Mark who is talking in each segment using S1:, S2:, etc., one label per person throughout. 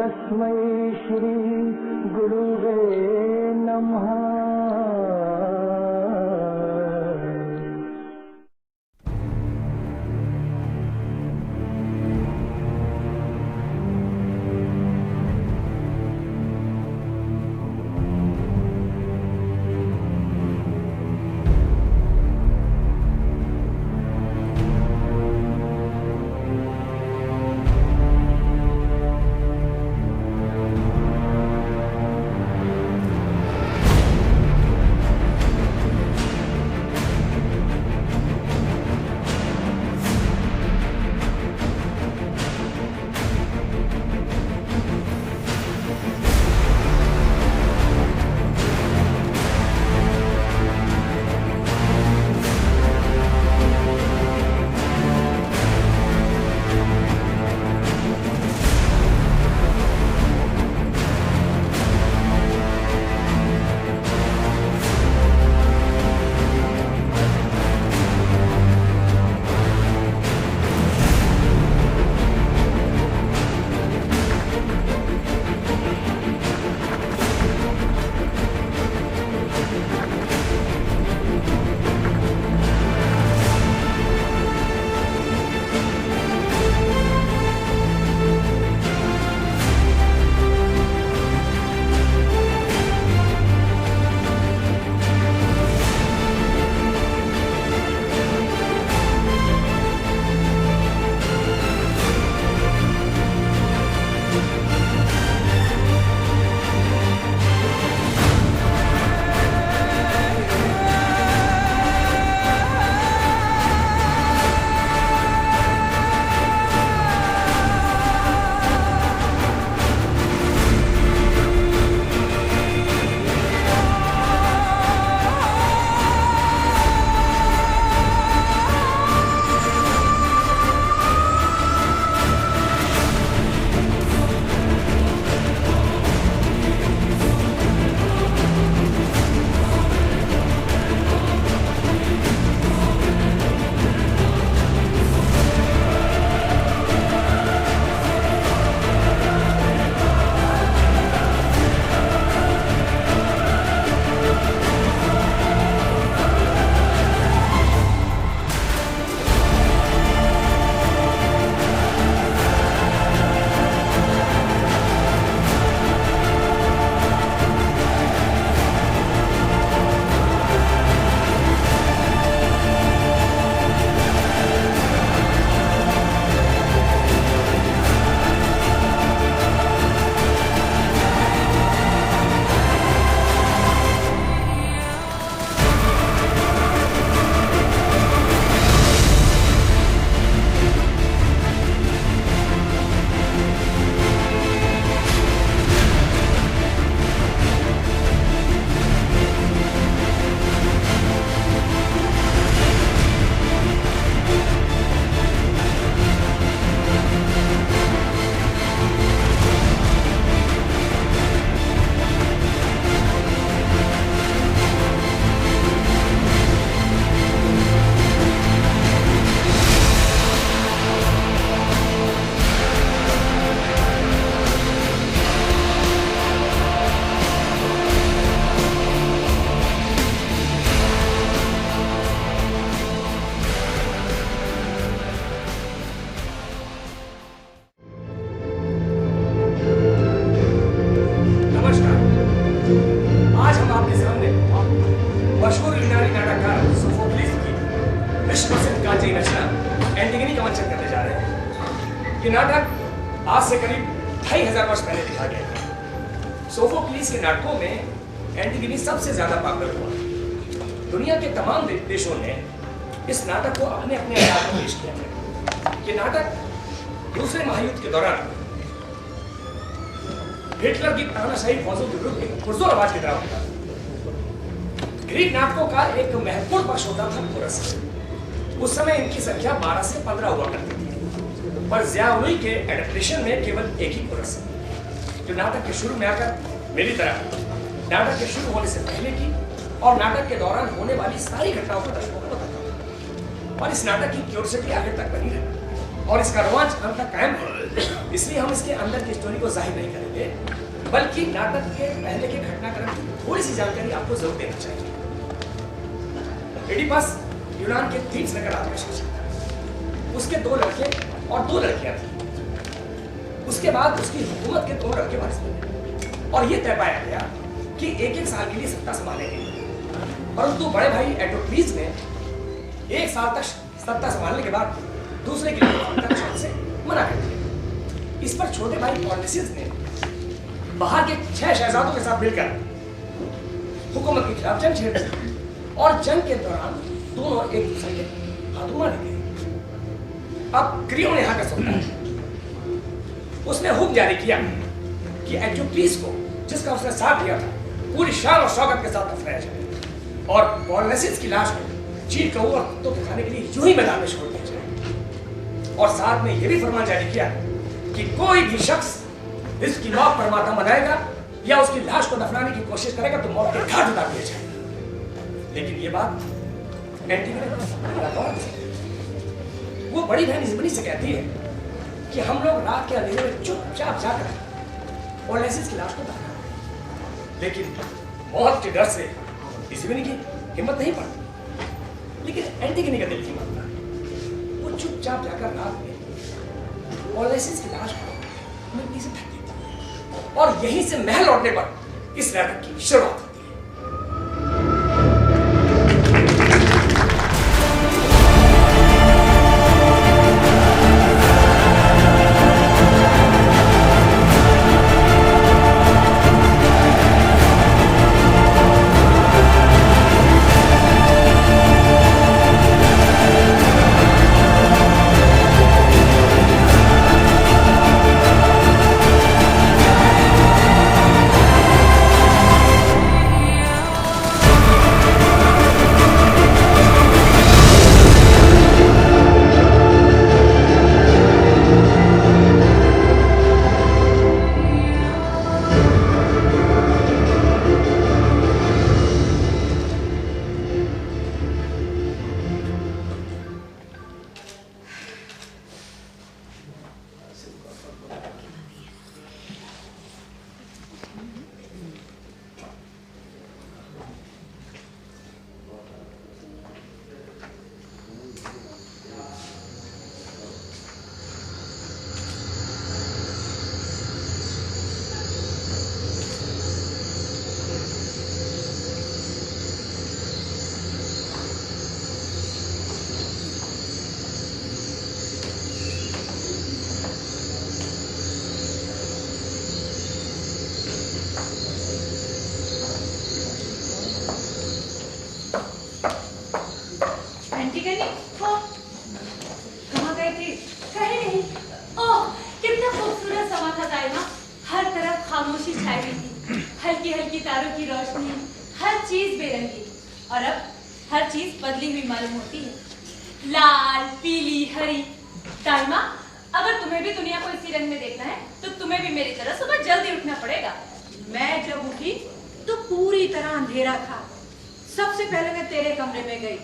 S1: तस्मै श्री गुरुवे नमः।
S2: ये नाटक आज से करीब 2500 वर्ष पहले लिखा गया था। सोफोक्लिस के नाटकों में एंटिगोनी सबसे ज्यादा पॉपुलर हुआ। दुनिया के तमाम देशों ने इस नाटक को अपने अपने अंदाज में पेश किया। ये नाटक दूसरे महायुद्ध के दौरान हिटलर की तानाशाही फौजों के विरुद्ध एक पुरजोर आवाज की तरह होता। ग्रीक नाटकों का एक महत्वपूर्ण पक्ष होता था कोरस। उस समय इनकी संख्या 12 से 15 हुआ करती थी, पर ज़ियाउलुई के एडप्टेशन में केवल एक ही कोरस है, जो नाटक के शुरू में आकर मेरी तरह नाटक के शुरू होने से पहले की और नाटक के दौरान होने वाली सारी घटनाओं को दर्शकों को बताता। और इस नाटक की क्यूरियोसिटी आगे तक बनी रही। और इसका रोमांच अंत तक कायम है, इसलिए हम इसके अंदर की स्टोरी को जाहिर नहीं करेंगे, बल्कि नाटक के पहले के घटनाक्रम की थोड़ी सी जानकारी आपको जरूर देना चाहिए। एडिपस यूनान के थीब्स नगर राज्य में शासक था। उसके 2 लड़के और 2 लड़कियां थी। उसके बाद उसकी हुकूमत के 2 लड़के वारिस बने और यह तय पाया गया कि 1-1 साल के लिए सत्ता संभालेंगे, परंतु बड़े भाई एटोक्लीज ने 1 साल तक सत्ता संभालने के बाद दूसरे के लिए छोड़ने से मना कर दिया। इस पर छोटे भाई पॉलिसिस ने बाहर के 6 शहजादों के साथ मिलकर हुकूमत के खिलाफ जंग छेड़ दी और जंग के दौरान दोनों एक दूसरे के हाथों मारे गए। अब क्रियो ने यहाँ का सुल्तान उसने हुक्म जारी किया कि एटोक्लीज को, जिसका उसने साथ दिया था, पूरी शान और शौकत के साथ दफनाया जाए और पॉलिसिस की लाश को चील कौओं और कुत्तों के खाने के लिए यूं ही मैदान में छोड़ दिया जाए। और साथ में यह भी फरमान जारी किया कि कोई भी शख्स इसकी मौत पर मातम मनाएगा या उसकी लाश को दफनाने की कोशिश करेगा तो मौत के घाट उतार दिया जाएगा। लेकिन ये बात एंटीगोना वो बड़ी बहन इज़बनी से कहती है कि हम लोग रात के अंधेरे में चुपचाप जाकर पॉलिसिस की लाश को दफना दें, लेकिन मौत के डर से इज़बनी की हिम्मत नहीं पड़ती। लेकिन एंटीगोना का दिल नहीं मानता। वो चुपचाप जाकर रात में पॉलिसिस की लाश को मिट्टी से ढक देती है और यहीं से महल लौटने पर इस नाटक की शुरुआत होती है।
S3: हल्की हल्की तारों की रोशनी, हर चीज बेरंगी, और अब हर चीज बदली हुई मालूम होती है। लाल, पीली, हरी। दाइमा, अगर तुम्हें भी दुनिया को इसी रंग में देखना है तो तुम्हें भी मेरी तरह सुबह जल्दी उठना पड़ेगा।
S4: मैं जब उठी तो पूरी तरह अंधेरा था। सबसे पहले मैं तेरे कमरे में गई,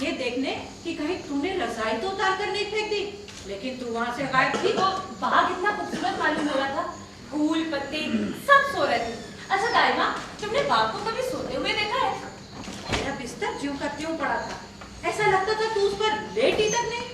S4: ये देखने कि कहीं तूने रजाई तो उतार कर नहीं फेंक दी, लेकिन तू वहां से गायब थी।
S3: वो बाग इतना खूबसूरत मालूम हो रहा था, फूल पत्ते सब सो रहे थे। अच्छा दाइमा, तुमने बाग को कभी सोते हुए देखा है?
S4: मेरा बिस्तर ज्यों का त्यों पड़ा था, ऐसा लगता था तू उस पर लेटी तक नहीं।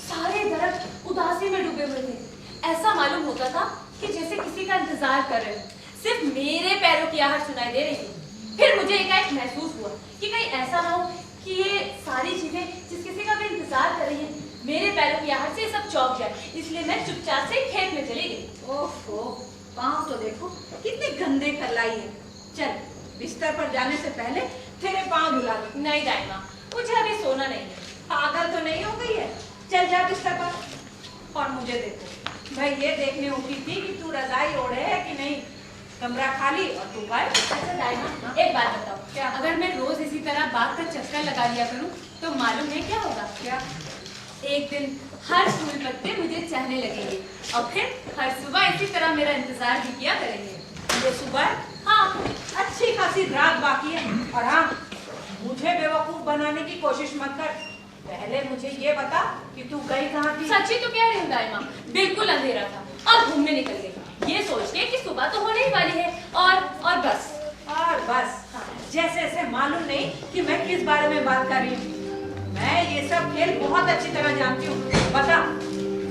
S3: सारे दरख्त उदासी में डूबे हुए थे। ऐसा मालूम होता था कि जैसे किसी का इंतजार कर रहे हो। सिर्फ मेरे पैरों की आहट सुनाई दे रही थी। फिर मुझे एकाएक महसूस हुआ कि कहीं ऐसा ना हो कि ये सारी चीजें जिस किसी का मैं इंतजार कर रही है, मेरे पैरों की आहट से सब चौंक जाए। इसलिए मैं चुपचाप से खेत में चली गई।
S4: ओहो, पाँव तो देखो कितने गंदे खल्लाई है। चल, बिस्तर पर जाने से पहले तेरे पाँव धुला दो।
S3: नहीं दाइमा, मुझे अभी सोना नहीं है।
S4: पागल तो नहीं हो गई है? चल जा बिस्तर पर। और मुझे देखो, मैं ये देखने उठी थी कि तू रजाई ओढ़े है कि नहीं। कमरा खाली और तू गायब।
S3: अच्छा दाइमा, एक बात बताओ,
S4: क्या?
S3: अगर मैं रोज इसी तरह बाग का चक्कर लगा लिया करूं तो मालूम है क्या होगा?
S4: क्या?
S3: एक दिन हर फूल पत्ते मुझे चाहने लगेंगे और फिर हर सुबह इसी तरह मेरा इंतजार भी किया करेंगे।
S4: ये सुबह?
S3: हाँ,
S4: अच्छी खासी रात बाकी है। और हाँ, मुझे बेवकूफ बनाने की कोशिश मत कर। पहले मुझे ये बता कि तू गई कहाँ थी?
S3: सच्ची तो कह रही हूँ दाई माँ, बिल्कुल अंधेरा था और घूमने निकल गई, ये सोच के कि सुबह तो होने ही वाली है और बस।
S4: और बस जैसे ऐसे मालूम नहीं कि मैं किस बारे में बात कर रही हूँ। मैं ये सब खेल बहुत अच्छी तरह जानती हूँ। बता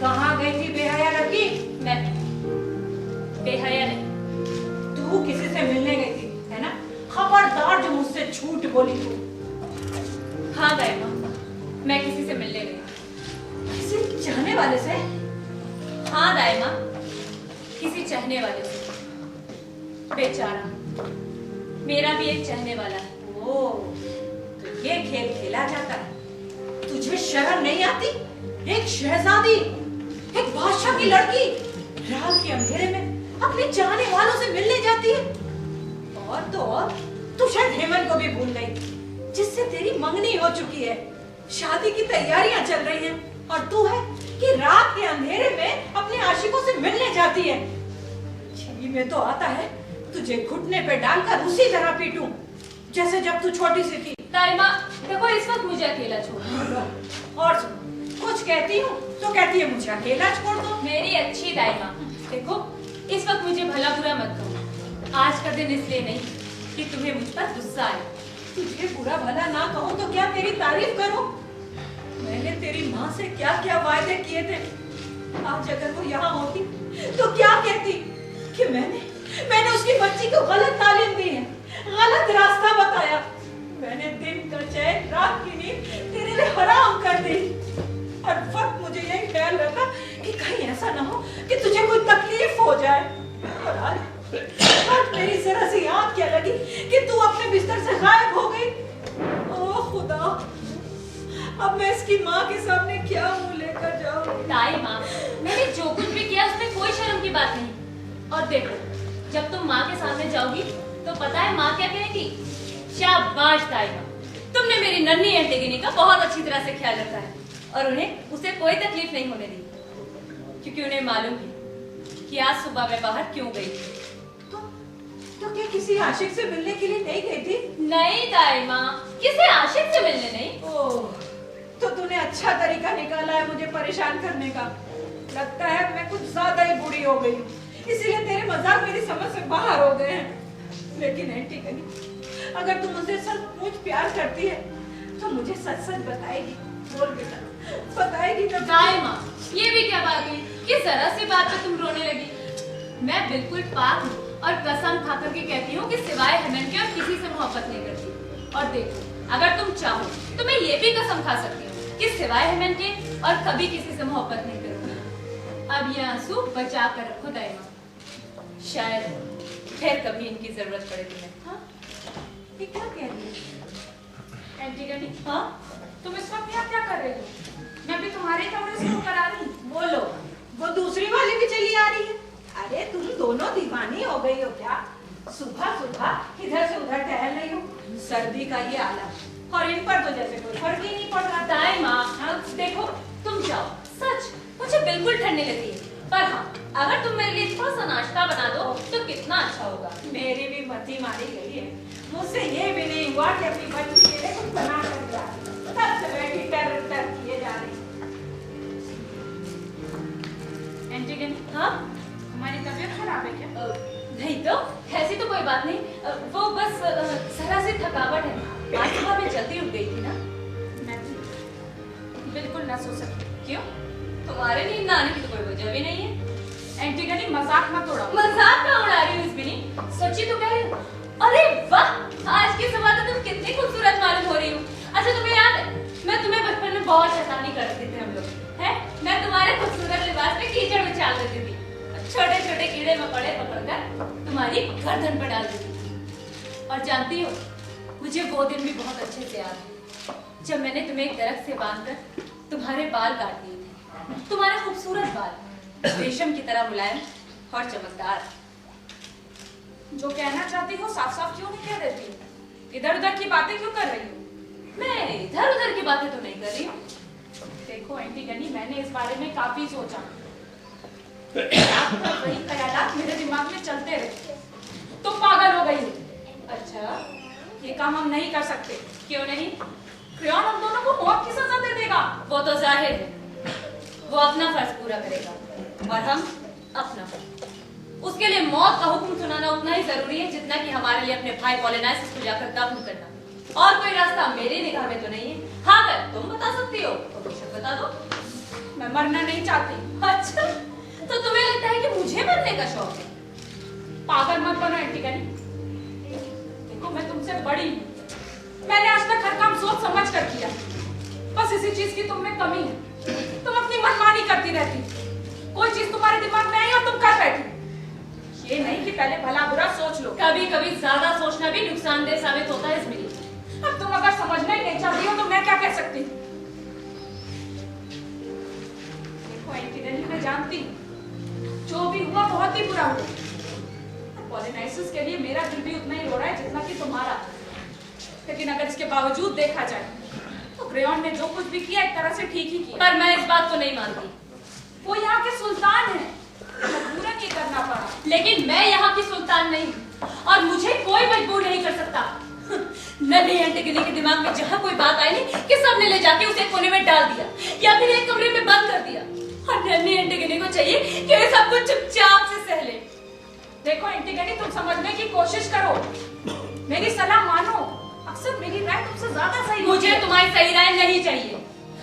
S4: कहाँ गई थी बेहया लड़की?
S3: मैं बेहया नहीं।
S4: तू किसी से मिलने गई थी है ना? खबरदार जो मुझसे झूठ बोली तू।
S3: हाँ दाई माँ, मैं किसी से मिलने गई।
S4: किसी चाहने वाले से?
S3: हाँ दाई माँ, किसी चाहने वाले से। बेचारा, मेरा भी एक चाहने वाला है।
S4: ओह, तो ये खेल खेला जाता है? तुझे शर्म नहीं आती? एक शहजादी, एक बादशाह की लड़की रात के अंधेरे में अपने चाहने वालों से मिलने जाती है। और तो और तू शायद हेमंत को भी भूल गई, जिससे तेरी मंगनी हो चुकी है, शादी की तैयारियां चल रही हैं, और तू है कि रात के अंधेरे में अपने आशिकों से मिलने जाती है। जी में तो आता है तुझे घुटने पे डालकर उसी तरह पीटूं जैसे जब तू छोटी सी थी।
S3: दाई माँ देखो, इस वक्त मुझे अकेला छोड़ दो।
S4: और सुन, कुछ कहती हूँ तो कहती है मुझे अकेला छोड़ दो।
S3: मेरी अच्छी दाई माँ, देखो इस वक्त मुझे भला बुरा मत कहो। आज का दिन इसलिए नहीं कि तुम्हें मुझ पर गुस्सा आए।
S4: तुझे बुरा भला ना कहूँ तो क्या तेरी तारीफ करूँ? मैंने तेरी माँ से क्या क्या वायदे किए थे। आज अगर वो यहाँ होती तो क्या कहती कि मैंने उसकी बच्ची को गलत तालीम दी है, गलत रास्ता बताया, मैंने दिन का चैन रात की नींद तेरे लिए हराम कर दी। और वक्त मुझे यही ख्याल रखा कि कहीं ऐसा ना हो कि तुझे कोई तकलीफ हो जाए। और आज मेरी जरा सी आँख क्या लगी कि तू अपने बिस्तर से गायब हो गई। ओह खुदा, अब मैं इसकी माँ के सामने क्या मुंह लेकर जाऊँ?
S3: दाई माँ, मैंने जो कुछ भी किया उसमें कोई शर्म की बात नहीं। और देखो, जब तुम माँ के सामने जाओगी तो पता है माँ क्या कहेगी? शाबाश दाई माँ, तुमने मेरी नन्ही एंटीगनी का बहुत अच्छी तरह से ख्याल रखा है और उन्हें उसे कोई तकलीफ नहीं होने दी, क्योंकि उन्हें मालूम है कि आज सुबह मैं बाहर क्यों गई थी।
S4: तो क्या किसी आशिक से मिलने के लिए नहीं गई थी?
S3: नहीं दाई माँ, किसी आशिक से मिलने नहीं।
S4: ओह, तो तूने अच्छा तरीका निकाला है मुझे परेशान करने का। लगता है मैं कुछ ज्यादा ही बूढ़ी हो गई हूँ, इसीलिए तेरे मजाक मेरी समझ से बाहर हो गए हैं। लेकिन एंटीगनी, अगर तू मुझसे सचमुच प्यार करती है तो मुझे सच सच बताएगी। बोल बेटा, बताएगी तो?
S3: दाई माँ, ये भी क्या बात हुई कि जरा सी बात पे तुम रोने लगी? मैं बिल्कुल पाक हूँ और कसम खाकर के कहती हूँ कि सिवाय हेमंत के और किसी से मोहब्बत नहीं करती। और देखो, अगर तुम चाहो तो मैं ये भी कसम खा सकती हूँ कि सिवाय हेमंत के और कभी किसी से मोहब्बत नहीं करूँगी। अब ये आंसू बचा कर रखो दाई माँ, शायद फिर कभी इनकी जरूरत पड़े तुम्हें।
S4: हाँ? ये क्या कह रही है?
S5: एंटीगनी,
S3: हाँ,
S5: तुम इस वक्त यहाँ क्या कर रही हो? मैं भी तुम्हारे कमरे से होकर आ रही हूँ।
S4: बोलो, वो दूसरी वाली भी चली आ रही है। अरे तुम दोनों दीवानी हो गई हो क्या? सुबह सुबह इधर से उधर टहल रही हो, सर्दी का ये आलम, और इन पर तो जैसे कोई फर्क ही नहीं पड़ रहा।
S3: दाई माँ, देखो तुम जाओ, सच मुझे बिल्कुल ठंड नहीं लगती है, पर हाँ अगर तुम मेरे लिए थोड़ा सा नाश्ता बना दो तो कितना अच्छा होगा।
S4: मेरी भी मती मारी गई है, मुझसे ये भी नहीं हुआ कि अपनी बच्ची के लिए कुछ बना कर दिया। तब से बैठी टर किए जा रही।
S5: एंटीगनी,
S3: हाँ
S5: तुम्हारी तबीयत खराब है क्या?
S3: नहीं तो, ऐसी तो कोई बात नहीं, वो बस जरा सी थकावट है। आज सुबह मैं जल्दी उठ गई थी ना।
S5: मैं भी बिल्कुल ना सो सकती।
S3: क्यों? तुम्हारे नींद ना आने की तो कोई वजह भी नहीं है।
S5: एंटीगनी, मजाक मत उड़ाओ।
S3: मजाक ना उड़ा रही हूँ इस बिनी, सच्ची तो कह रही हूँ। अरे वाह, आज की सुबह तो तुम कितनी खूबसूरत मालूम हो रही हो। अच्छा तुम्हें याद है, मैं तुम्हें बचपन में बहुत शैतानी करते थे हम लोग, हैं? मैं तुम्हारे खूबसूरत लिबास में कीचड़ में डाल देती थी, छोटे छोटे कीड़े मकोड़े पकड़कर तुम्हारी गर्दन पर डाल देती थी। और जानती हो, मुझे वो दिन भी बहुत अच्छे से याद है जब मैंने तुम्हें एक दरख्त से बांधकर तुम्हारे बाल काट दिए थे। तुम्हारे खूबसूरत बाल, रेशम की तरह मुलायम और चमकदार।
S5: जो कहना चाहती हो साफ साफ क्यों नहीं कह देती हो? इधर उधर की बातें क्यों कर रही हो?
S3: मैं इधर उधर की बातें तो नहीं कर रही हूँ।
S5: देखो एंटीगनी, मैंने इस बारे में काफी सोचा। रात भर वही ख्यालात मेरे दिमाग में चलते रहे। तुम पागल हो गई हो।
S3: अच्छा,
S5: ये काम हम नहीं कर सकते।
S3: क्यों नहीं?
S5: क्रियॉन हम दोनों को मौत की सजा दे देगा।
S3: वो तो जाहिर है, वो अपना फर्ज पूरा करेगा और हम अपना। उसके लिए मौत का हुक्म सुनाना उतना ही जरूरी है जितना कि हमारे लिए अपने भाई पॉलिनाइसिस को जाकर दफन करना। और कोई रास्ता मेरी निगाह में तो नहीं है। हाँ, अगर तुम बता सकती हो तो बेशक बता दो।
S5: मैं मरना नहीं चाहती।
S3: अच्छा, तो तुम्हें लगता है कि मुझे मरने का शौक है?
S5: पागल मत बनो एंटीगनी। देखो मैं तुमसे बड़ी हूँ। मैंने आज तक हर काम सोच समझ कर किया। बस इसी चीज की तुम में कमी है। तुम अपनी मनमानी करती रहती। कोई चीज तुम्हारे दिमाग में आई और तुम कर बैठी। ये नहीं कि पहले भला बुरा सोच लो।
S3: कभी कभी ज्यादा सोचना भी नुकसानदेह साबित होता है इसमें।
S5: अब तुम अगर समझना ही नहीं चाहती हो तो मैं क्या कह सकती हूँ? देखो एंटीगनी, मैं जानती हूँ जो भी हुआ बहुत ही बुरा हुआ। पॉलिनाइसिस के लिए मेरा दिल भी उतना ही रो रहा है जितना कि तुम्हारा। लेकिन अगर इसके बावजूद देखा जाए तो ग्रेयॉन ने जो कुछ भी किया एक तरह से ठीक ही किया।
S3: पर मैं इस बात को नहीं मानती।
S5: वो यहाँ के सुल्तान है, मजबूरन ये करना पड़ा।
S3: लेकिन मैं यहाँ की सुल्तान नहीं हूँ और मुझे कोई मजबूर नहीं कर सकता। नन्ही एंटीगनी के दिमाग में जहाँ कोई बात आई नहीं कि सबने ले जाके उसे कोने में डाल दिया या फिर एक कमरे में बंद कर दिया। और नन्ही एंटीगनी को चाहिए कि वे सब कुछ चुपचाप से सह ले।
S5: देखो एंटीगनी, तुम समझने की कोशिश करो, मेरी सलाह मानो। अक्सर मेरी राय तुमसे ज्यादा सही होती
S3: मुझे
S5: है।
S3: तुम्हारी सही राय नहीं चाहिए।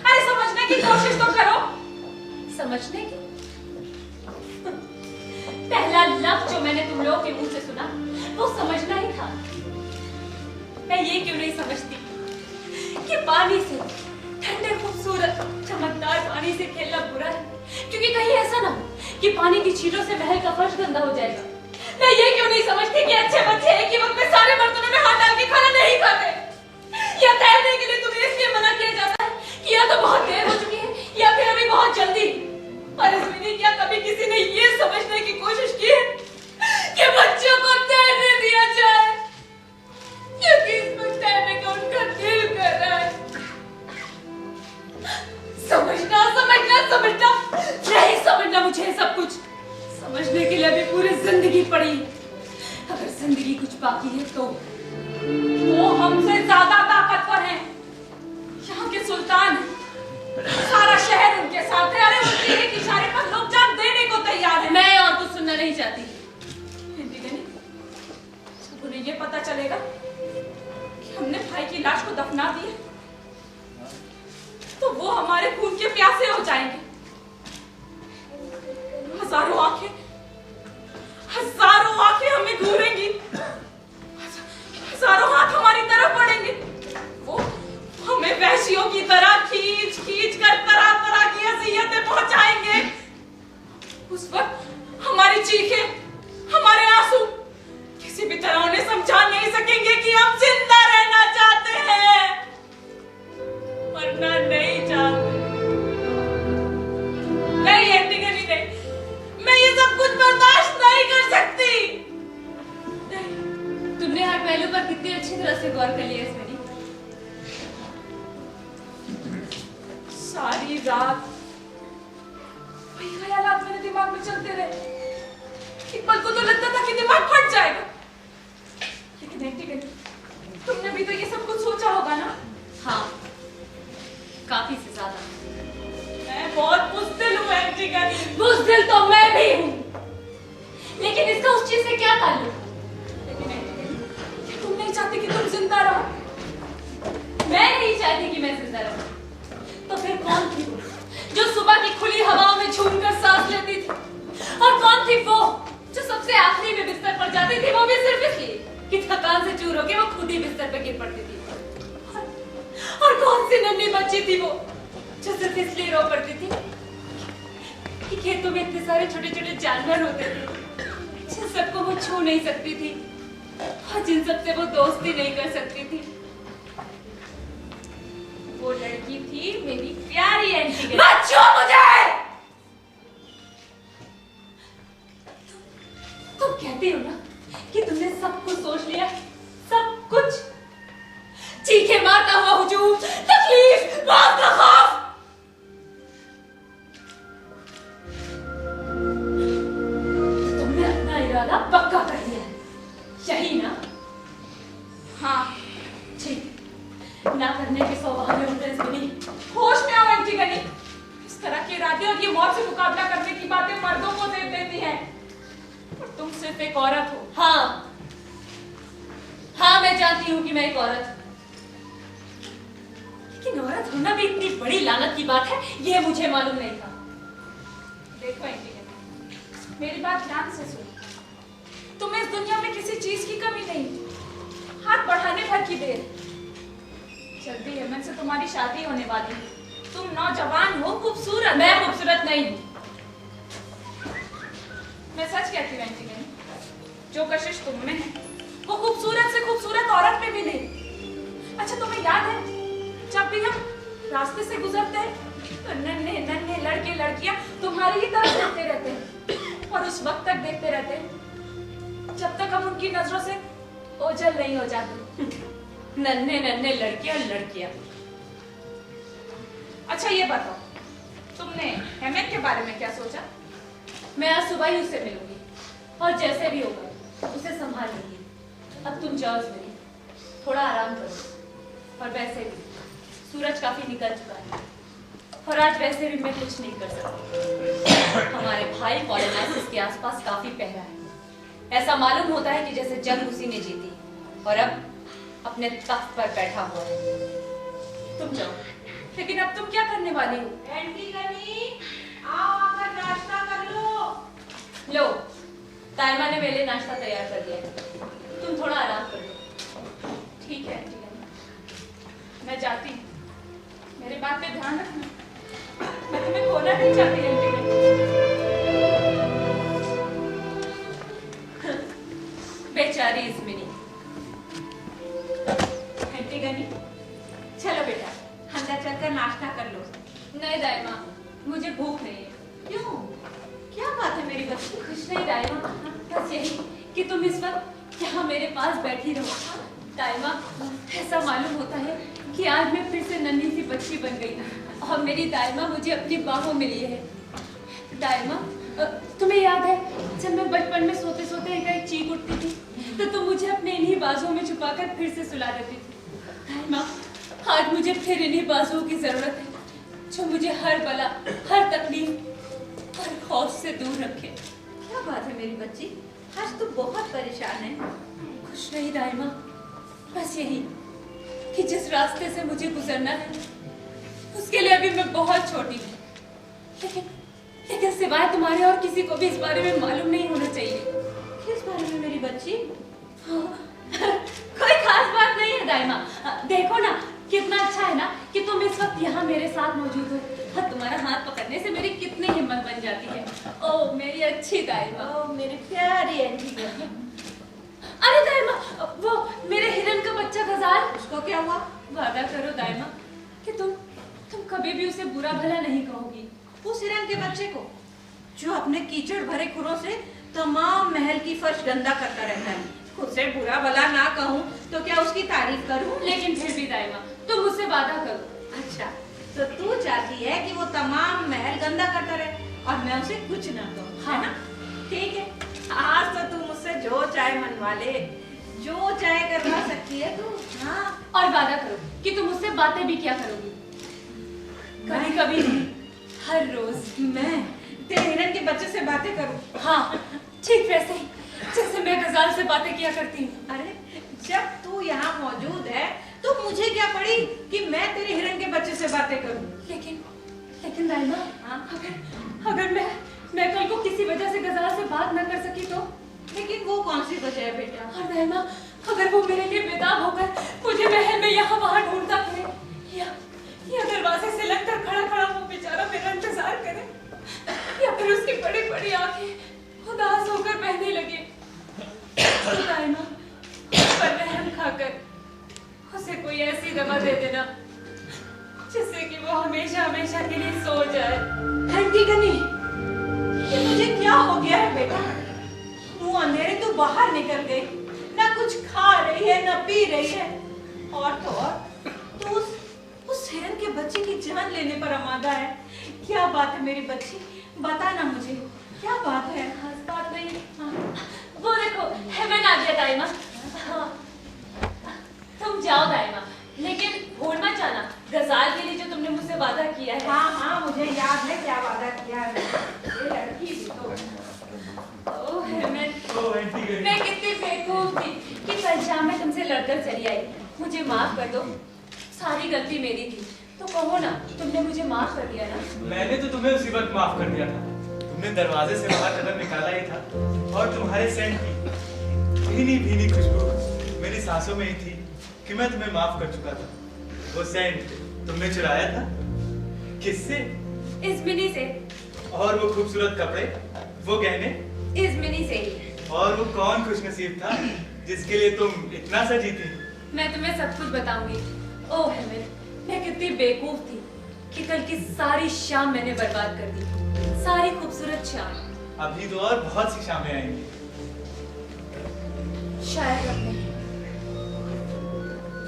S5: अरे समझने की कोशिश तो करो।
S3: समझने की? पहला लफ्ज जो मैंने तुम लोगों के मुंह से सुना वो समझना ही था। मैं ये क्यों नहीं समझती कि पानी से, ठंडे खूबसूरत चमकदार पानी से खेलना बुरा है, क्योंकि कहीं ऐसा ना हो कि पानी की छींटों से महल का फर्श गंदा हो जाएगा। मैं ये क्यों नहीं समझती कि अच्छे बच्चे एक ही वक्त में सारे बर्तनों में हाथ डाल के खाना नहीं खाते, या तैरने के लिए तुम्हें इसलिए मना किया जाता है कि या तो बहुत देर हो चुकी है या फिर अभी बहुत जल्दी। और इसमें क्या कभी किसी ने ये समझने की कोशिश की है कि बच्चों को तैरने दिया जाए, क्योंकि इसमें तैरने का उनका दिल कर रहा है? समझना समझना समझना नहीं समझना मुझे सब कुछ समझने के लिए अभी पूरी जिंदगी पड़ी। अगर जिंदगी कुछ बाकी है तो
S5: वो हमसे ज्यादा ताकतवर हैं। यहाँ के सुल्तान हैं। सारा शहर उनके साथ है। अरे उनके एक इशारे पर लोग जान देने को तैयार हैं।
S3: मैं और कुछ सुनना नहीं चाहती।
S5: एंटीगनी, जब उन्हें ये पता चलेगा कि हमने भाई की लाश को दफना दिया तो वो हमारे खून के प्यासे हो जाएंगे। हजारों आंखें हमें घूरेंगी। हजारों हाथ हमारी तरफ बढ़ेंगे। वो हमें वहशियों की तरह खींच खींच कर तरह तरह की अज़ियतें पहुंचाएंगे। उस वक्त हमारी चीखें, हमारे आंसू किसी भी तरह उन्हें समझा नहीं सकेंगे कि हम जिंदा रहना चाहते हैं, मरना नहीं चाहते। नहीं एंटीगनी, नहीं, मैं ये सब कुछ बर्दाश्त नहीं कर सकती।
S3: तुमने हर पहलू पर कितनी अच्छी तरह से गौर कर लिया इसमें।
S5: सारी रात वही ख्यालात मेरे दिमाग में चलते रहे। एक पल को तो लगता था कि दिमाग फट जाएगा। लेकिन एंटीगनी, तुमने भी तो ये सब कुछ सोचा होगा ना?
S3: हाँ, काफी से ज्यादा।
S5: मैं बहुत बुज़दिल हूँ एंटीगनी।
S3: बुज़दिल तो मैं भी हूँ, लेकिन इसका उस चीज से क्या ताल्लुक?
S5: लेकिन एंटीगनी, तुम नहीं चाहती कि तुम जिंदा रहो?
S3: मैं नहीं चाहती कि मैं जिंदा रहूं। तो फिर कौन थी वो जो सुबह की खुली हवाओं में झूमकर सांस लेती थी? और कौन थी वो जो सबसे आखिरी में बिस्तर पर जाती थी, वो भी सिर्फ इसलिए कि थकान से चूर होकर वो खुद ही बिस्तर पर गिर पड़ती थी? और कौन सी नन्ही बच्ची थी वो जो सिर्फ इसलिए रो पड़ती थी कि खेतों में इतने सारे छोटे छोटे जानवर होते थे जिन सबको वो छू नहीं सकती थी और जिन सबसे वो दोस्ती नहीं कर सकती थी? वो लड़की थी मेरी प्यारी एंटीगनी। बच्चों, मुझे तुम कहती हो ना कि तुमने सब कुछ सोच लिया, सब कुछ। चीखे मारता हुआ हुजूम, तकलीफ, मौत का खौफ। तुमने अपना इरादा पक्का कर लिया है, यही ना?
S5: हाँ,
S3: ठीक, ना कर करने के स्वभाव में होते नहीं।
S5: होश में आओ एंटीगनी। इस तरह की इरादे और ये मौत से मुकाबला करने की बातें मर्दों को दे देती हैं और तुम सिर्फ एक औरत हो।
S3: हाँ हाँ, मैं जानती हूँ कि मैं एक औरत हूँ, लेकिन औरत होना भी इतनी बड़ी लानत की बात है, यह मुझे मालूम नहीं था।
S5: देखो एंटीगनी, मेरी बात ध्यान से सुनो। तुम्हें इस दुनिया में किसी चीज की कमी नहीं, हाथ बढ़ाने भर की देर। जल्दी हेमंत से तुम्हारी शादी होने वाली है। तुम नौजवान हो, खूबसूरत।
S3: मैं खूबसूरत नहीं हूँ।
S5: मैं सच कहती हूँ एंटीगनी, जो कशिश तुम में है वो खूबसूरत से खूबसूरत औरत में भी नहीं। अच्छा तुम्हें याद है, जब भी हम रास्ते से गुजरते हैं तो नन्हे नन्हे लड़के लड़कियां तुम्हारी ही तरफ देखते रहते हैं और उस वक्त तक देखते रहते हैं जब तक हम उनकी नजरों से ओझल नहीं हो जाते।
S3: नन्हे नन्हे लड़के और लड़कियां।
S5: अच्छा ये बताओ, तुमने हेमंत के बारे में क्या सोचा?
S3: मैं आज सुबह ही उससे मिलूंगी और जैसे भी होगा उसे संभाल लूंगी। अब तुम जाओ मेरी, थोड़ा आराम करो। और वैसे भी सूरज काफी निकल चुका है और आज वैसे भी मैं कुछ नहीं कर सकती। हमारे भाई पॉलिनाइसिस के आसपास काफी पहरा है। ऐसा मालूम होता है कि जैसे जंग उसी ने जीती और अब अपने तख्त पर बैठा हुआ है। तुम जाओ।
S5: लेकिन अब तुम क्या करने वाली हो?
S4: एंटीगनी, आओ आकर नाश्ता कर लो।
S3: लो, तायमा ने मेरे लिए नाश्ता तैयार कर दिया है, तुम थोड़ा आराम कर लो।
S5: ठीक है एंटीगनी, मैं जाती हूँ। मेरी बात पे ध्यान रखना, मैं तुम्हें खोना नहीं चाहती एंटीगनी।
S3: बेचारी इस्मिनी।
S4: एंटीगनी, चलो बेटा अंदर चलकर नाश्ता कर लो।
S3: नहीं दाइमा, मुझे भूख नहीं है।
S4: क्यों, क्या बात है मेरी बच्ची?
S3: कुछ नहीं दाइमा, बस यही कि तुम इस वक्त यहाँ मेरे पास बैठी रहो। दाइमा, ऐसा मालूम होता है कि आज मैं फिर से नन्ही सी बच्ची बन गई और मेरी दाइमा मुझे अपनी बाहों में लिए है। दाइमा, तुम्हें याद है जब मैं बचपन में सोते सोते एक चीख उठती थी तो तुम मुझे अपने इन्हीं बाजुओं में छुपाकर फिर से सुला देती थी। दाइमा, आज मुझे फिर इन्हीं बाजुओं की जरूरत है जो मुझे हर बला, हर तकलीफ और खौफ से दूर रखे।
S4: क्या बात है मेरी बच्ची, आज तो बहुत परेशान है।
S3: कुछ नहीं दाइमा, बस यही कि जिस रास्ते से मुझे गुजरना है उसके लिए अभी मैं बहुत छोटी हूँ, लेकिन सिवाय तुम्हारे और किसी को भी इस बारे में मालूम नहीं होना चाहिए।
S4: किस बारे में मेरी बच्ची?
S3: कोई खास बात नहीं है दाइमा। देखो ना कितना अच्छा है ना कि तुम इस वक्त यहाँ मेरे साथ मौजूद हो और तुम्हारा हाथ पकड़ने से मेरी कितनी हिम्मत बन जाती है। ओ मेरी अच्छी दाइमा।
S4: ओ मेरी प्यारी एंटीगनी।
S3: अरे दाइमा, वो मेरे हिरन का बच्चा गजाल,
S4: उसको क्या हुआ?
S3: वादा करो दाइमा कि तुम कभी भी उसे बुरा भला नहीं कहोगी।
S4: उस हिरन के बच्चे को जो अपने कीचड़ भरे खुरों से तमाम महल की फर्श गंदा करता रहता है, उसे बुरा भला ना कहूँ तो क्या उसकी तारीफ करूँ?
S3: लेकिन फिर भी दाइमा, तुम मुझसे वादा करो।
S4: अच्छा, तो तू चाहती है कि वो तमाम महल गंदा करता रहे और मैं उसे कुछ ना कहूँ, है ना? ठीक है, आज तो तू मुझसे जो चाहे मनवा ले, जो चाहे करवा सकती है तू। हाँ,
S3: और वादा करो कि तुम मुझसे बातें भी क्या करोगी। कभी कभी नहीं, हर रोज।
S4: मैं तेरे हिरन के बच्चे से बातें करूँ?
S3: हाँ, ठीक वैसे ही जैसे मैं गजाल से बातें किया करती हूँ।
S4: अरे जब तू यहाँ मौजूद है तो मुझे क्या पड़ी कि मैं तेरे हिरन के बच्चे से बातें करूं?
S3: लेकिन दाइमा, अगर मैं कल को किसी वजह से गजाल से बात न कर सकी तो?
S4: लेकिन वो कौन सी वजह है बेटा?
S3: और दाइमा, अगर वो मेरे लिए बेताब होकर मुझे महल में यहाँ वहाँ ढूंढता फिरे या दरवाजे से लगकर खड़ा वो बेचारा मेरा इंतजार करे या फिर उसकी बड़ी बड़ी आंखें उदास होकर बहने लगे तो दाइमा, पर रहम खाकर उसे कोई ऐसी दवा दे देना जिससे कि वो हमेशा हमेशा के लिए सो जाए।
S4: एंटीगनी, ये तुझे क्या हो गया है बेटा? तू अंधेरे तो बाहर निकल गई, ना कुछ खा रही है ना पी रही है, और तो और तू उस हिरन के बच्चे की जान लेने पर आमादा है। क्या बात है मेरी बच्ची, बता ना मुझे, क्या बात है?
S3: खास बात नहीं। वो देखो हेमन आ गया दाइमा। हाँ, तुम जाओ दाइमा, लेकिन भूल मत जाना गजाल के लिए जो तुमने मुझसे वादा किया है।
S4: हाँ हाँ, मुझे याद है क्या वादा किया है ये लड़की भी तो।
S3: ओह हेमन,
S6: ओ आंटी गई।
S3: मैं कितनी बेवकूफ थी कि कल शाम में तुमसे लड़कर चली आई। मुझे माफ कर दो, सारी गलती मेरी थी। तो कहो ना, तुमने मुझे माफ कर दिया ना?
S6: मैंने तो तुम्हें उसी वक्त माफ कर दिया था। तुमने दरवाजे से बाहर कदम निकाला ही था और तुम्हारे सेंट की भीनी भीनी खुशबू मेरी सांसों में ही थी कि मैं तुम्हें माफ कर चुका था। वो सेंट तुमने चुराया था किससे?
S3: इस मिनी से।
S6: और वो खूबसूरत कपड़े, वो गहने,
S3: इस मिनी से ही।
S6: और वो कौन खुशनसीब था जिसके लिए तुम इतना सजी थी?
S3: मैं तुम्हें सब कुछ बताऊंगी। ओह हेमन, मैं कितनी बेवकूफ थी कि कल की सारी शाम मैंने बर्बाद कर दी, सारी खूबसूरत शाम।
S6: अभी तो और बहुत सी शामें आएंगी।
S3: शायद अब नहीं।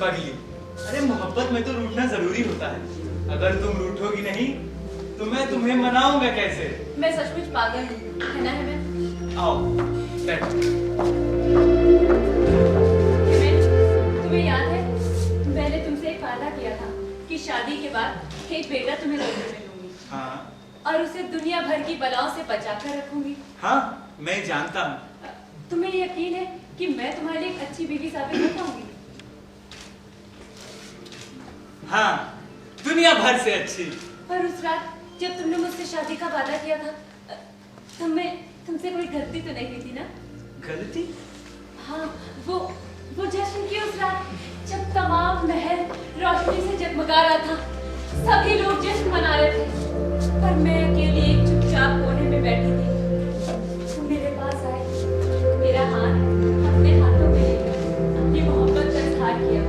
S6: पगली, अरे मोहब्बत में तो रूठना जरूरी होता है। अगर तुम रूठोगी नहीं तो मैं तुम्हें मनाऊंगा कैसे?
S3: मैं सचमुच पागल हूँ, है ना हेमन?
S6: आओ बैठो।
S3: हेमन, तुम्हें याद है मैंने तुमसे एक वादा किया था कि शादी के बाद एक बेटा तुम्हें गोद में लूंगी
S6: हाँ
S3: और उसे दुनिया भर की बलाओं से बचा कर रखूंगी।
S6: हाँ, मैं जानता हूँ।
S3: तुम्हें यकीन है कि मैं तुम्हारे लिए एक अच्छी बीवी साबित हो पाऊंगी?
S6: हाँ, दुनिया भर से अच्छी।
S3: पर उस रात जब तुमने मुझसे शादी का वादा किया था, तुमसे कोई गलती तो नहीं हुई थी ना?
S6: गलती?
S3: हाँ, वो जश्न की उस रात जब तमाम महल रोशनी से जगमगा रहा था, सभी लोग जश्न मना रहे थे, पर मैं अकेली एक चुपचाप कोने में बैठी थी। तुम मेरे पास आए, मेरा हाथ अपने हाथों में लेकर अपनी मोहब्बत का इजहार किया।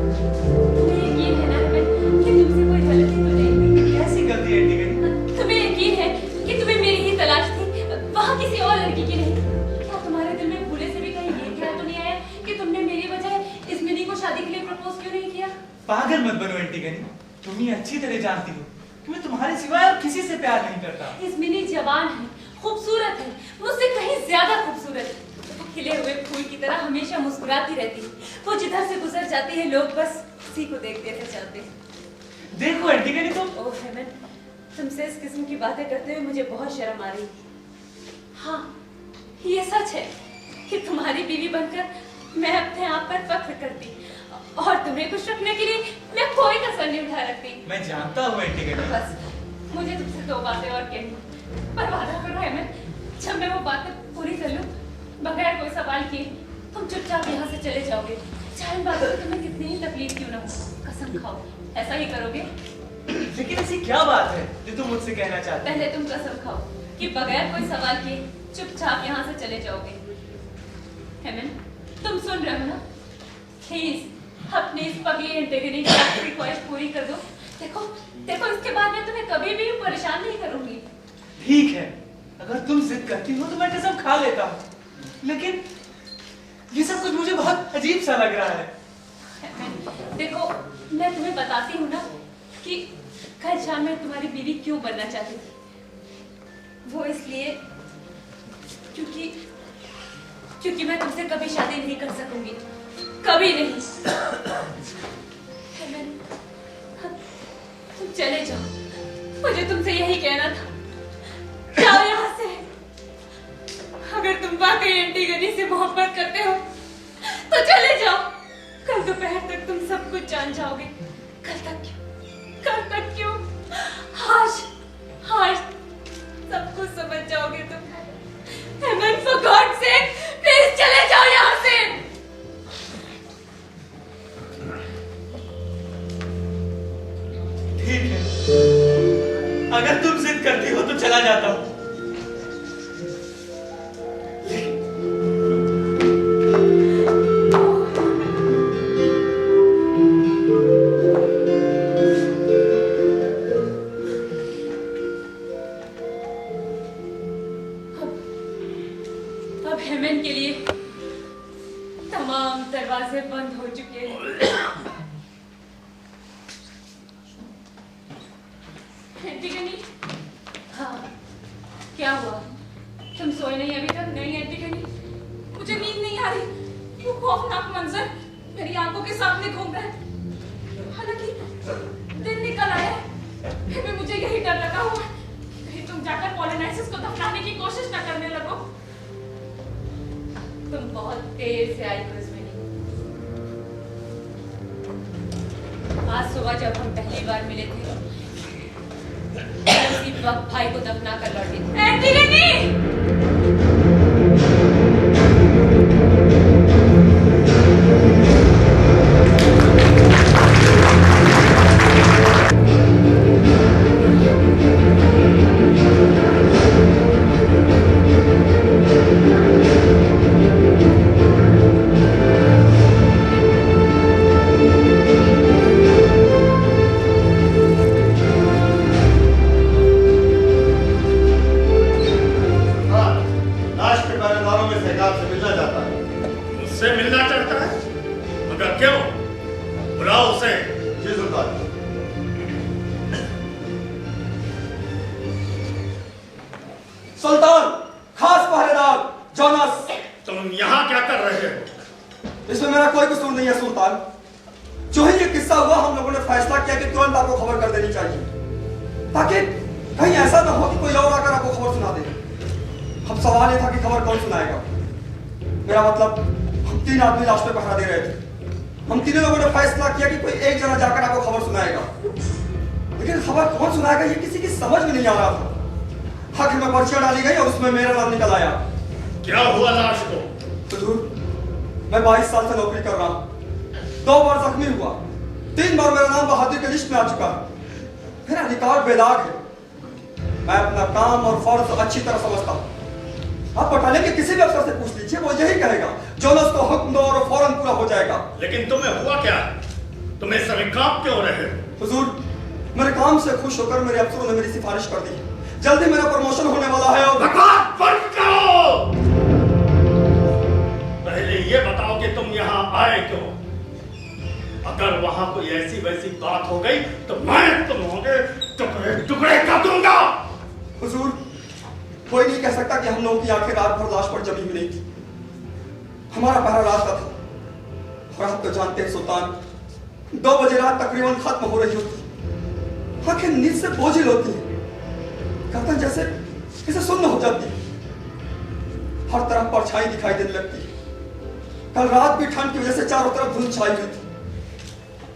S3: तुम्हें यकीन है ना हेमन कि तुमसे कोई गलती तो नहीं हुई?
S6: कैसी गलती है टिकट?
S3: तुम्हें यकीन है कि तुम्हें मेरी ही तलाश थी, वहाँ किसी और लड़की की नहीं? क्या तुम्हारे दिल में भूले से भी कहीं ये ख्याल तो नहीं आया कि तुमने मेरी बजाय इस मिनी को शादी के लिए प्रपोज क्यों नहीं किया?
S6: पागल मत बनो एंटीगनी। तुम ही अच्छी तरह जानती हो कि मैं तुम्हारे सिवाय और किसी से प्यार नहीं करता।
S3: इस मिनी जवान है, खूबसूरत है, मुझसे कहीं ज्यादा खूबसूरत है। वो खिले हुए फूल की तरह हमेशा मुस्कुराती रहती है। वो जिधर से गुजर जाती है लोग बस उसी को देखते रह जाते हैं।
S6: देखो एंटीगनी, तुम
S3: ओह हेमन, तुमसे इस किस्म की बातें करते हुए मुझे बहुत शर्म आ रही है। हाँ, ये सच है कि तुम्हारी बीवी बनकर मैं अपने आप पर फख्र करती और तुम्हें खुश रखने के लिए मैं कोई कसर नहीं उठा रखती।
S6: मैं जानता हूँ एंटीगनी।
S3: बस मुझे तुमसे दो बातें और कहनी, पर वादा करो हेमन, जब मैं वो बातें पूरी कर लूं, बगैर कोई सवाल किए तुम चुपचाप यहाँ से चले जाओगे, चाहे इन बातों में तुम्हें कितनी ही तकलीफ क्यों ना हो। कसम खाओ, ऐसा ही करोगे?
S6: लेकिन ऐसी क्या बात है जो तुम मुझसे कहना चाहते हो?
S3: पहले तुम कसम खाओ कि बगैर कोई सवाल किए चुपचाप यहाँ से चले जाओगे। हेमन, तुम सुन रहे हो ना? प्लीज अपनी इस पगली एंटेगनी की आखिरी ख्वाहिश पूरी कर दो। देखो देखो, इसके बाद मैं तुम्हें कभी भी परेशान नहीं करूंगी।
S6: ठीक है, अगर तुम जिद करती हो तो मैं कसम खा लेता हूँ, लेकिन ये सब कुछ मुझे बहुत अजीब सा लग रहा है।
S3: देखो, मैं तुम्हें बताती हूँ ना कि कल शाम में तुम्हारी बीवी क्यों बनना चाहती थी। वो इसलिए क्योंकि मैं तुमसे कभी शादी नहीं कर सकूंगी, कभी नहीं। हेमन, तुम चले जाओ, मुझे तुमसे यही कहना था। जाओ यहाँ से। अगर तुम वाकई एंटीगनी से मोहब्बत करते हो तो चले जाओ। कल दोपहर तक तुम सब कुछ जान जाओगे। कल तक क्यों? आज सब कुछ समझ जाओगे तुम। हेमन, for God's sake, प्लीज चले जाओ यहाँ से।
S6: ठीक है, अगर तुम जिद करती हो तो चला जाता हूँ।
S3: अब हेमन के लिए तमाम दरवाजे बंद हो चुके हैं। एंटीगनी, हाँ, क्या हुआ? तुम सोए नहीं अभी तक? नहीं एंटीगनी,
S5: मुझे नींद नहीं आ रही। वो खौफनाक मंजर मेरी आंखों के सामने घूम रहा है। हालांकि
S3: देर से आई तो इसमें नहीं। आज सुबह जब हम पहली बार मिले थे उसी वक्त भाई को दफना कर लौटे थे।
S5: आंटी दीदी!
S7: लाश के पहरेदारों में से एक आपसे मिलना चाहता है।
S8: उससे मिलना चाहता है? मगर क्यों? बुलाओ उसे।
S7: जी सुल्तान।
S1: सुल्तान, खास पहरेदार जोनास।
S8: तुम यहाँ क्या कर रहे हो?
S1: इसमें मेरा कोई कसूर नहीं है सुल्तान। जो ही ये किस्सा हुआ हम लोगों ने फैसला किया कि तुरंत आपको खबर कर देनी चाहिए, ताकि कहीं ऐसा ना हो कि कोई और आकर आपको खबर सुना दे। अब सवाल ये था कि खबर कौन सुनाएगा। मेरा मतलब, हम 3 आदमी लाश पे पहरा दे रहे थे। हम तीनों लोगों ने फैसला किया कि कोई एक जना जाकर आपको खबर सुनाएगा, लेकिन खबर कौन सुनाएगा ये किसी की समझ में नहीं आ रहा था। आखिर में पर्चियां डाली गई और उसमें मेरा नाम निकल आया।
S8: क्या हुआ लाश को?
S1: हुजूर, मैं 22 साल से नौकरी कर रहा हूँ। 2 बार जख्मी हुआ, 3 बार मेरा नाम बहादुर की लिस्ट में आ चुका है। मेरा रिकॉर्ड बेदाग है। मैं अपना काम और फर्ज अच्छी तरह समझता हूँ। आप बटालियन के किसी भी अफसर से पूछ लीजिए, वो यही कहेगा जोनस को हुक्म दो और फौरन पूरा हो जाएगा।
S8: लेकिन तुम्हें हुआ क्या? तुम्हें सभी कांप क्यों रहे हो?
S1: हुजूर, मेरे काम से खुश होकर मेरे अफसरों ने मेरी सिफारिश कर दी। जल्दी मेरा प्रमोशन होने वाला है। और
S8: बकवास बंद करो! पहले ये बताओ कि तुम यहाँ आए क्यों? अगर वहां कोई ऐसी वैसी बात हो गई तो मैं तुम्हारे टुकड़े टुकड़े कर दूंगा।
S1: हुजूर, कोई नहीं कह सकता कि हम लोगों की आंखें रात भर लाश पर जमी हुई नहीं थी। हमारा पहरा रात का था। और आप तो जानते हैं सुल्तान, 2 बजे रात तकरीबन खत्म हो रही होती। आंखें नींद से बोझिल होती हैं, गर्दन जैसे सुन्न हो जाती है। हर तरफ परछाई दिखाई देने लगती है। कल रात भी ठंड की वजह से चारों तरफ धुंध छाई हुई थी।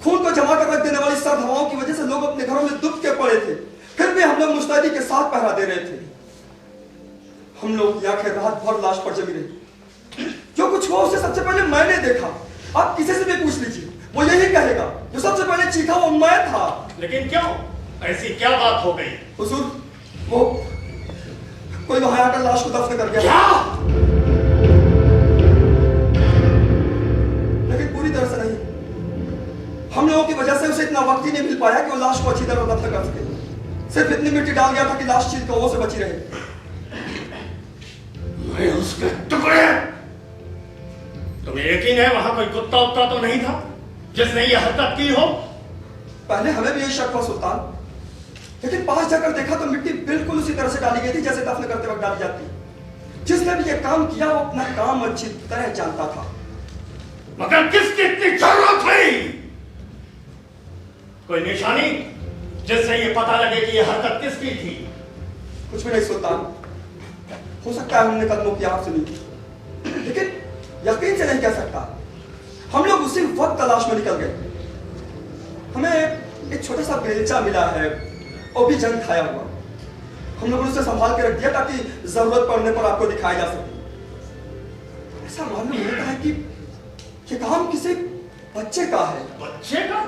S1: खून को जमा कर रख देने वाली सर्द हवाओं की वजह से लोग अपने घरों में दुब के पड़े थे। फिर भी हम लोग मुस्तैदी के साथ पहरा दे रहे थे। हम लोग की आंखें रात भर लाश पर जमी रही। जो कुछ हुआ उसे सबसे पहले मैंने देखा। आप किसी से भी पूछ लीजिए, वो यही कहेगा जो सबसे पहले चीखा वो मैं था।
S8: लेकिन क्यों? ऐसी क्या बात हो गई?
S1: हुजूर, वो कोई वहां आकर लाश को दफन कर गया।
S8: क्या?
S1: लेकिन पूरी तरह से नहीं। हम लोगों की वजह से उसे इतना वक्त ही नहीं मिल पाया कि वो लाश को अच्छी तरह दफन कर सके। सिर्फ इतनी मिट्टी डाल गया था कि लाश चील कौवों से बची रहे।
S8: मैं उसके टुकड़े। तुम्हें यकीन है वहां कोई कुत्ता उत्ता तो नहीं था जिसने ये हरकत की हो?
S1: पहले हमें भी ये शक था सुल्तान, लेकिन पास जाकर देखा तो मिट्टी बिल्कुल उसी तरह से डाली गई थी जैसे दफन करते वक्त डाली जाती। जिसने भी ये काम किया वो अपना काम अच्छी तरह जानता था।
S8: मगर किसकी इतनी जरूरत थी? कोई निशानी जिससे ये पता लगे कि ये हरकत किसकी थी?
S1: कुछ भी नहीं सुल्तान। हो सकता है हमने कदमों की आवाज सुनी, लेकिन यकीन से नहीं कह सकता। हम लोग उसी वक्त तलाश में निकल गए। हमें एक छोटा सा बेलचा मिला है, वो भी जंग खाया हुआ। हम लोगों ने उसे संभाल के रख दिया ताकि जरूरत पड़ने पर आपको दिखाया जा सके। ऐसा मालूम होता है कि ये काम किसी बच्चे का है।
S8: बच्चे का?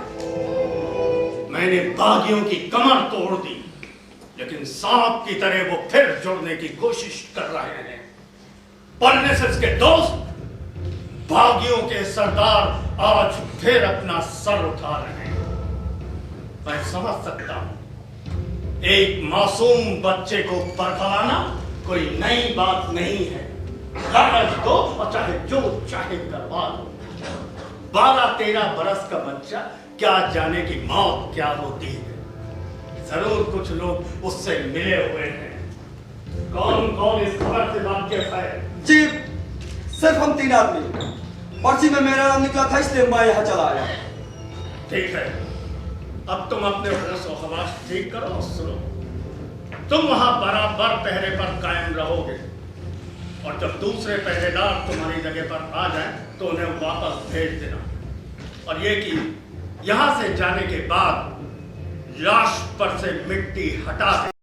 S8: मैंने बागियों की कमर तोड़ दी, लेकिन सांप की तरह वो फिर जुड़ने की कोशिश कर रहे हैं। पढ़ने से उसके दोस्त बागियों के सरदार आज फिर अपना सर उठा रहे हैं। मैं समझ सकता हूं, एक मासूम बच्चे को बरखलाना कोई नई बात नहीं है। कागज दो और चाहे जो चाहे करवा दो। 12-13 बरस का बच्चा क्या जाने की मौत क्या होती है। जरूर कुछ लोग उससे मिले हुए हैं। कौन कौन इस खबर से वाकिफ है?
S1: जी, सिर्फ हम 3 आदमी। पर्ची में मेरा नाम निकला था इसलिए मैं यहाँ चला आया।
S8: ठीक है, अब तुम अपने होश और हवास ठीक करो और सुनो। तुम वहां बराबर पहरे पर कायम रहोगे और जब दूसरे पहरेदार तुम्हारी जगह पर आ जाए तो उन्हें वापस भेज देना। और ये कि यहां से जाने के बाद लाश पर से मिट्टी हटा दे।